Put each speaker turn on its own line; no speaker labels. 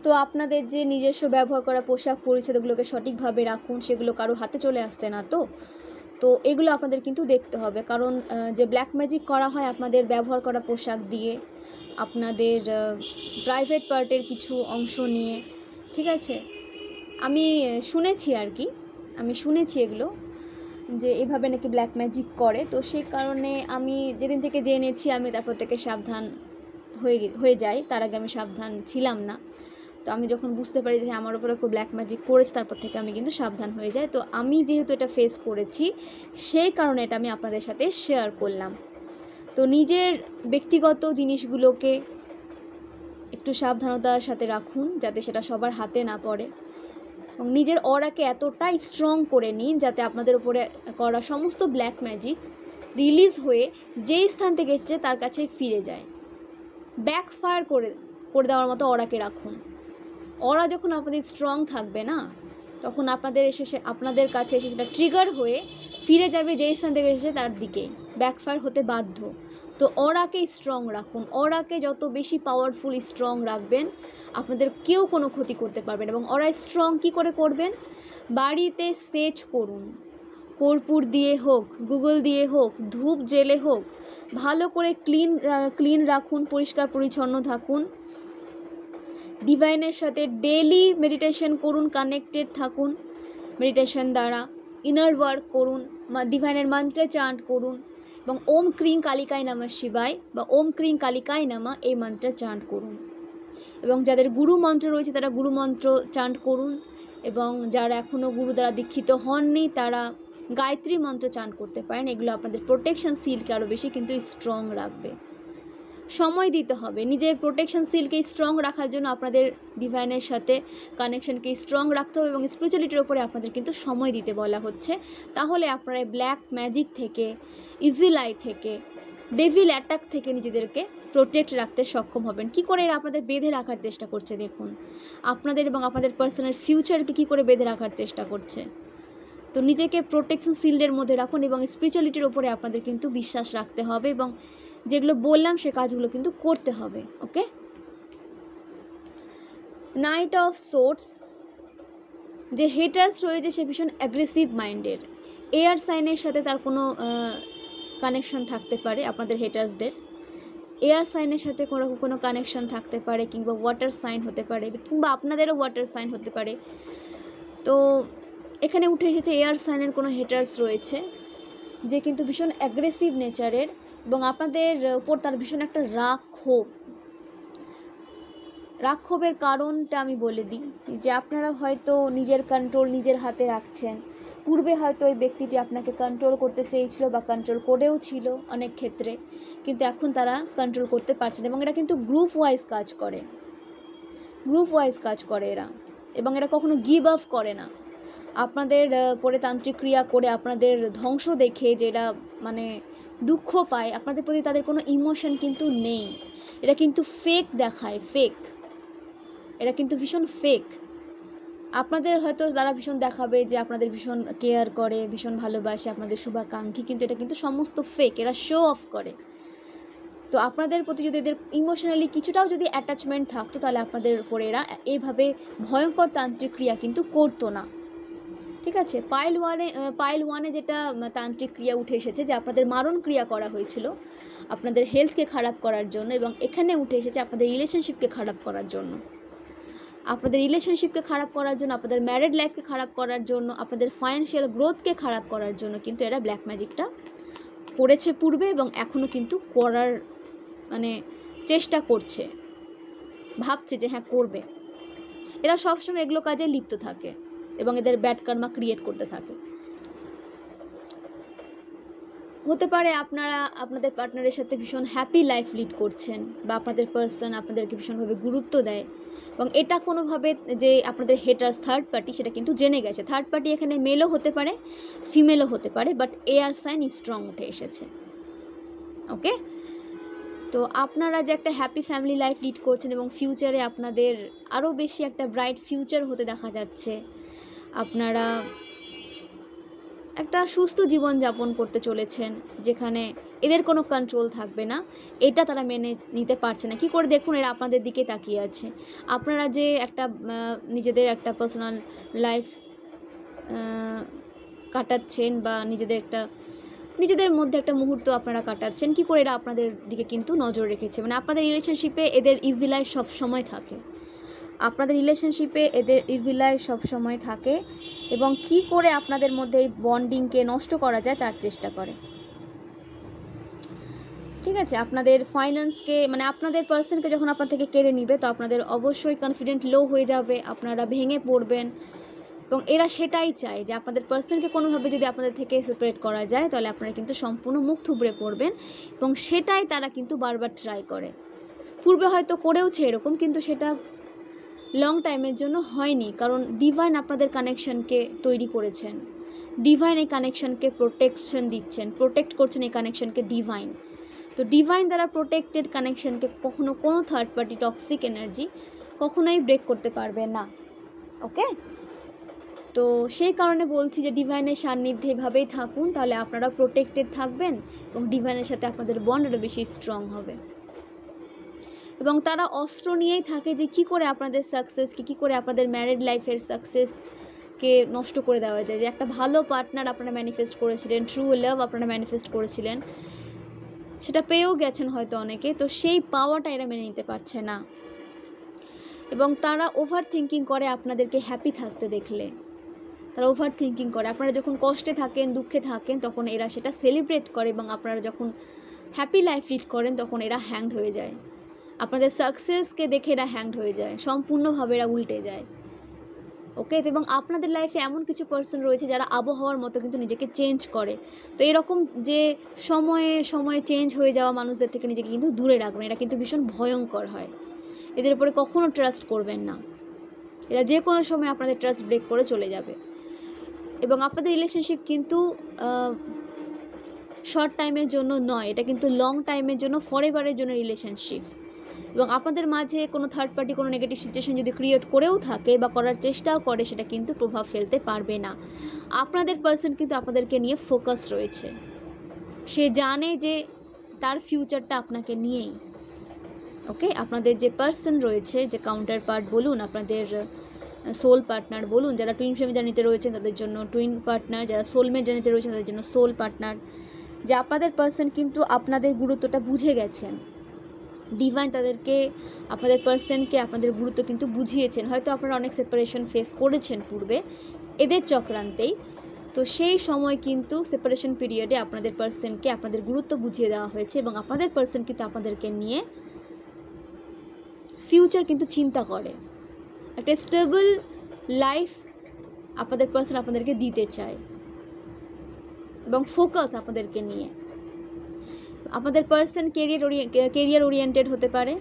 তো আপনাদের যে নিজস্ব ব্যবহার করা পোশাক পরিচ্ছদগুলোকে সঠিকভাবে রাখুন, সেগুলো কারো হাতে চলে আসছে না তো। তো এগুলো আপনাদের কিন্তু দেখতে হবে, কারণ যে ব্ল্যাক ম্যাজিক করা হয় আপনাদের ব্যবহার করা পোশাক দিয়ে, আপনাদের প্রাইভেট পার্টের কিছু অংশ নিয়ে, ঠিক আছে। আমি শুনেছি আর কি, আমি শুনেছি এগুলো যে এভাবে নাকি ব্ল্যাক ম্যাজিক করে। তো সেই কারণে আমি যেদিন থেকে জেনেছি আমি তারপর থেকে সাবধান হয়ে যাই। তার আগে আমি সাবধান ছিলাম না। তো আমি যখন বুঝতে পারি যে আমার উপরে কেউ ব্ল্যাক ম্যাজিক করেছে, তারপর থেকে আমি কিন্তু সাবধান হয়ে যাই। তো আমি যেহেতু এটা ফেস করেছি, সেই কারণে এটা আমি আপনাদের সাথে শেয়ার করলাম। তো নিজের ব্যক্তিগত জিনিসগুলোকে একটু সাবধানতার সাথে রাখুন, যাতে সেটা সবার হাতে না পড়ে, এবং নিজের অরাকে এতটাই স্ট্রং করে নিন যাতে আপনাদের উপরে করা সমস্ত ব্ল্যাক ম্যাজিক রিলিজ হয়ে যেই স্থান থেকে এসেছে তার কাছে ফিরে যায়। ব্যাকফায়ার করে দেওয়ার মতো অরাকে রাখুন। অরা যখন আপনাদের স্ট্রং থাকবে না, তখন আপনাদের কাছে এসে সেটা ট্রিগার হয়ে ফিরে যাবে যেই স্থান থেকে এসেছে তার দিকেই, ব্যাকফায়ার হতে বাধ্য। তো অরাকে স্ট্রং রাখুন। অরাকে যত বেশি পাওয়ারফুল স্ট্রং রাখবেন, আপনাদের কেউ কোনো ক্ষতি করতে পারবেন। এবং অরা স্ট্রং কী করে করবেন? বাড়িতে সেচ করুন, কর্পূর দিয়ে হোক, গুগল দিয়ে হোক, ধূপ জেলে হোক, ভালো করে ক্লিন রাখুন, পরিষ্কার পরিচ্ছন্ন থাকুন। ডিভাইনের সাথে ডেইলি মেডিটেশন করুন, কানেক্টেড থাকুন মেডিটেশন দ্বারা, ইনার ওয়ার্ক করুন, ডিভাইনের মন্ত্রে চান্ট করুন, এবং ওম ক্রিং কালিকায় নমঃ শিবায় বা ওম ক্রিং কালিকায় নমঃ এই মন্ত্রে চান্ট করুন। এবং যাদের গুরু মন্ত্র রয়েছে তারা গুরু মন্ত্র চান্ট করুন, এবং যারা এখনও গুরু দ্বারা দীক্ষিত হননি তারা গায়ত্রী মন্ত্র চান্ট করতে পারেন। এগুলো আপনাদের প্রোটেকশন সিলকে আরও বেশি কিন্তু স্ট্রং রাখবে। সময় দিতে হবে নিজের প্রোটেকশন সিলকে স্ট্রং রাখার জন্য। আপনাদের ডিভাইনের সাথে কানেকশনকে স্ট্রং রাখতে হবে এবং স্পিরিচুয়ালিটির উপরে আপনাদের কিন্তু সময় দিতে বলা হচ্ছে। তাহলে আপনারা ব্ল্যাক ম্যাজিক থেকে, ইভিল আই থেকে, ডেভিল অ্যাটাক থেকে নিজেদেরকে প্রোটেক্ট রাখতে সক্ষম হবেন। কি করে এরা আপনাদের বেঁধে রাখার চেষ্টা করছে দেখুন, আপনাদের এবং আপনাদের পার্সোনাল ফিউচারকে কী করে বেঁধে রাখার চেষ্টা করছে। তো নিজেকে প্রোটেকশন সিল্ডের মধ্যে রাখুন এবং স্পিরিচুয়ালিটির উপরে আপনাদের কিন্তু বিশ্বাস রাখতে হবে, এবং যেগুলো বললাম সে কাজগুলো কিন্তু করতে হবে। ওকে, নাইট অফ সোর্টস, যে হেটার্স রয়েছে সে ভীষণ অ্যাগ্রেসিভ মাইন্ডের। এয়ার সাইনের সাথে তার কোনো কানেকশন থাকতে পারে, আপনাদের হেটার্সদের এয়ার সাইনের সাথে কোনো কানেকশন থাকতে পারে, কিংবা ওয়াটার সাইন হতে পারে, কিংবা আপনাদেরও ওয়াটার সাইন হতে পারে। তো এখানে উঠে এসেছে এয়ার সাইনের কোনো হেটার্স রয়েছে যে কিন্তু ভীষণ অ্যাগ্রেসিভ নেচারের, এবং আপনাদের উপর তার ভীষণ একটা রাক্ষোভের কারণটা আমি বলে দিই, যে আপনারা হয়তো নিজের কন্ট্রোল নিজের হাতে রাখছেন। পূর্বে হয়তো ওই ব্যক্তিটি আপনাকে কন্ট্রোল করতে চেয়েছিল বা কন্ট্রোল করেও ছিল অনেক ক্ষেত্রে, কিন্তু এখন তারা কন্ট্রোল করতে পারছে না। এবং এরা কিন্তু গ্রুপ ওয়াইজ কাজ করে এরা, এবং এরা কখনো গিভ আপ করে না। আপনাদের পরে তান্ত্রিক ক্রিয়া করে আপনাদের ধ্বংস দেখে যেটা মানে দুঃখ পায়, আপনাদের প্রতি তাদের কোনো ইমোশন কিন্তু নেই। এরা কিন্তু ফেক দেখায়, এরা কিন্তু ভীষণ ফেক। আপনাদের হয়তো তারা ভীষণ দেখাবে যে আপনাদের ভীষণ কেয়ার করে, ভীষণ ভালোবাসে, আপনাদের শুভাকাঙ্ক্ষী, কিন্তু এটা কিন্তু সমস্ত ফেক। এরা শো অফ করে। তো আপনাদের প্রতি যদি এদের ইমোশনালি কিছুটাও যদি অ্যাটাচমেন্ট থাকতো, তাহলে আপনাদের উপরে এরা এইভাবে ভয়ঙ্কর তান্ত্রিক ক্রিয়া কিন্তু করতো না। ঠিক আছে, পাইল ওয়ানে যেটা তান্ত্রিক ক্রিয়া উঠে এসেছে, যে আপনাদের মারণ ক্রিয়া করা হয়েছিল আপনাদের হেলথকে খারাপ করার জন্য, এবং এখানে উঠে এসেছে আপনাদের রিলেশনশিপকে খারাপ করার জন্য। আপনাদের রিলেশনশিপকে খারাপ করার জন্য, আপনাদের ম্যারিড লাইফকে খারাপ করার জন্য, আপনাদের ফাইন্যান্সিয়াল গ্রোথকে খারাপ করার জন্য কিন্তু এরা ব্ল্যাক ম্যাজিকটা করেছে পূর্বে, এবং এখনও কিন্তু করার চেষ্টা করছে, ভাবছে যে হ্যাঁ করবে। এরা সবসময় এগুলো কাজে লিপ্ত থাকে এবং এদের ব্যাড কার্মা ক্রিয়েট করতে থাকে। হতে পারে আপনারা আপনাদের পার্টনারের সাথে ভীষণ হ্যাপি লাইফ লিড করছেন, বা আপনাদের পার্সন আপনাদেরকে ভীষণভাবে গুরুত্ব দেয়, এবং এটা কোনোভাবে যে আপনাদের হেটার্স থার্ড পার্টি সেটা কিন্তু জেনে গেছে। থার্ড পার্টি এখানে মেলও হতে পারে, ফিমেলও হতে পারে, বাট এয়ার সাইন স্ট্রং উঠে এসেছে। ওকে, তো আপনারা যে একটা হ্যাপি ফ্যামিলি লাইফ লিড করছেন এবং ফিউচারে আপনাদের আরও বেশি একটা ব্রাইট ফিউচার হতে দেখা যাচ্ছে। আপনারা একটা সুস্থ জীবনযাপন করতে চলেছেন, যেখানে এদের কোনো কন্ট্রোল থাকবে না। এটা তারা মেনে নিতে পারছে না। কী করে দেখুন, এরা আপনাদের দিকে তাকিয়ে আছে। আপনারা যে একটা নিজেদের একটা পার্সোনাল লাইফ কাটাচ্ছেন বা নিজেদের মধ্যে একটা মুহূর্ত আপনারা কাটাচ্ছেন, কী করে এরা আপনাদের দিকে কিন্তু নজর রেখেছে। মানে আপনাদের রিলেশনশিপে এদের ইভিল আই সব সময় থাকে, আপনাদের রিলেশনশিপে এদের ইভিল আই সব সময় থাকে, এবং কী করে আপনাদের মধ্যে এই বন্ডিংকে নষ্ট করা যায় তার চেষ্টা করে। ঠিক আছে, আপনাদের ফাইন্যান্সকে, মানে আপনাদের পার্সনকে যখন আপনার থেকে কেড়ে নিবে, তো আপনাদের অবশ্যই কনফিডেন্ট লো হয়ে যাবে, আপনারা ভেঙে পড়বেন। এবং এরা সেটাই চায় যে আপনাদের পার্সনকে কোনোভাবে যদি আপনাদের থেকে সেপারেট করা যায়, তাহলে আপনারা কিন্তু সম্পূর্ণ মুখ থুবড়ে পড়বেন, এবং সেটাই তারা কিন্তু বারবার ট্রাই করে। পূর্বে হয়তো করেওছে এরকম, কিন্তু সেটা লং টাইমের জন্য হয়নি, কারণ ডিভাইন আপনাদের কানেকশনকে তৈরি করেছেন। ডিভাইন এই কানেকশনকে প্রোটেকশন দিচ্ছেন, প্রোটেক্ট করছেন এই কানেকশনকে ডিভাইন। তো ডিভাইন দ্বারা প্রোটেক্টেড কানেকশনকে কখনো কোনো থার্ড পার্টি টক্সিক এনার্জি কখনোই ব্রেক করতে পারবে না। ওকে, তো সেই কারণে বলছি যে ডিভাইনের সান্নিধ্যে এভাবেই থাকুন, তাহলে আপনারা প্রোটেক্টেড থাকবেন এবং ডিভাইনের সাথে আপনাদের বন্ড আরও বেশি স্ট্রং হবে। এবং তারা অস্ত্র নিয়েই থাকে যে কী করে আপনাদের সাকসেসকে, কী করে আপনাদের ম্যারিড লাইফের সাকসেসকে নষ্ট করে দেওয়া যায়। যে একটা ভালো পার্টনার আপনারা ম্যানিফেস্ট করেছিলেন, ট্রু লাভ আপনারা ম্যানিফেস্ট করেছিলেন, সেটা পেয়েও গেছেন হয়তো অনেকে, তো সেই পাওয়াটা এরা মেনে নিতে পারছে না। এবং তারা ওভার থিঙ্কিং করে আপনাদেরকে হ্যাপি থাকতে দেখলে, তারা ওভার থিঙ্কিং করে। আপনারা যখন কষ্টে থাকেন, দুঃখে থাকেন, তখন এরা সেটা সেলিব্রেট করে, এবং আপনারা যখন হ্যাপি লাইফ লিড করেন তখন এরা হ্যাংড হয়ে যায়। আপনাদের সাকসেসকে দেখে এরা হ্যাংড হয়ে যায়, সম্পূর্ণভাবে এরা উল্টে যায়। ওকে, এবং আপনাদের লাইফে এমন কিছু পার্সন রয়েছে যারা আবহাওয়ার মতো কিন্তু নিজেকে চেঞ্জ করে। তো এরকম যে সময়ে সময়ে চেঞ্জ হয়ে যাওয়া মানুষদের থেকে নিজেকে কিন্তু দূরে রাখবেন, এরা কিন্তু ভীষণ ভয়ঙ্কর হয়। এদের উপরে কখনো ট্রাস্ট করবেন না, এরা যে কোনো সময় আপনাদের ট্রাস্ট ব্রেক করে চলে যাবে। এবং আপনাদের রিলেশনশিপ কিন্তু শর্ট টাইমের জন্য নয়, এটা কিন্তু লং টাইমের জন্য, ফরএভারের জন্য রিলেশনশিপ। এবং আপনাদের মাঝে কোনো থার্ড পার্টি কোনো নেগেটিভ সিচুয়েশন যদি ক্রিয়েট করেও থাকে বা করার চেষ্টাও করে, সেটা কিন্তু প্রভাব ফেলতে পারবে না। আপনাদের পার্সন কিন্তু আপনাদেরকে নিয়ে ফোকাস রয়েছে, সে জানে যে তার ফিউচারটা আপনাকে নিয়েই। ওকে, আপনাদের যে পার্সন রয়েছে, যে কাউন্টার পার্ট বলুন, আপনাদের সোল পার্টনার বলুন, যারা টুইন ফ্লেম জার্নিতে রয়েছেন তাদের জন্য টুইন পার্টনার, যারা সোলমেট জার্নিতে রয়েছেন তাদের জন্য সোল পার্টনার, যে আপনাদের পার্সন কিন্তু আপনাদের গুরুত্বটা বুঝে গেছেন। ডিভাইন তাদেরকে, আপনাদের পার্সনকে আপনাদের গুরুত্ব কিন্তু বুঝিয়েছেন। হয়তো আপনারা অনেক সেপারেশন ফেস করেছেন পূর্বে এদের চক্রান্তেই, তো সেই সময় কিন্তু সেপারেশন পিরিয়ডে আপনাদের পার্সনকে আপনাদের গুরুত্ব বুঝিয়ে দেওয়া হয়েছে, এবং আপনাদের পার্সন কিন্তু আপনাদেরকে নিয়ে ফিউচার কিন্তু চিন্তা করে। একটা স্টেবল লাইফ আপনাদের পার্সন আপনাদেরকে দিতে চায়, এবং ফোকাস আপনাদেরকে নিয়ে। আপনাদের পার্সন কেরিয়ার ওরিয়েন্টেড হতে পারে,